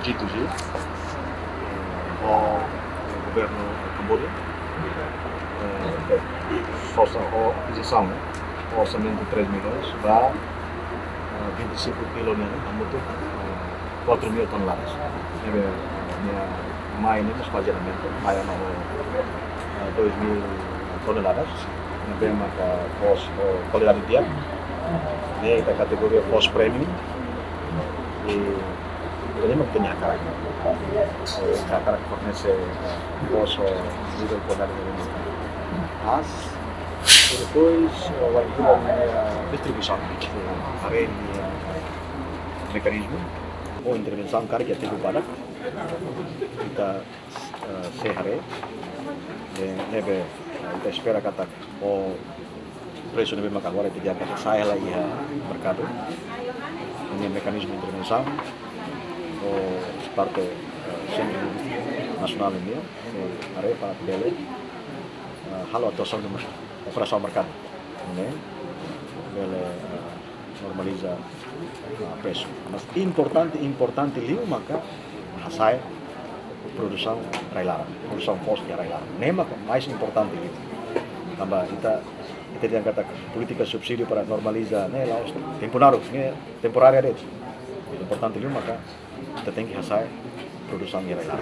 G2G, o governo Camboja, a aquisição, o orçamento de 3 milhões, dá 25 kg a muito 4 mil toneladas. Mai ini sepajaramento, mai ano 2 mil toneladas, bem maka pos qualidade dia, ini kita kategori pos premium, ini makanya cara fornece pos nível qualidade de as depois a distribuição, a rede mecanismo ou intervenção cara que teve para kita sehari nebe kita espera kata o preço nebe maka agora tidak kata saya lagi ya mercado ini mekanisme intervenção o parte semi nasional ini are para dele halo atuação de operação mercado ini dele normaliza preço. Mas importante liu maka hasai produção railara, produção post ya railara. Nema mais importante liu. Tambah kita yang kata politika subsidi para normaliza ne laos temporária det. Importante liu maka kita tem que hasai produção ya railara.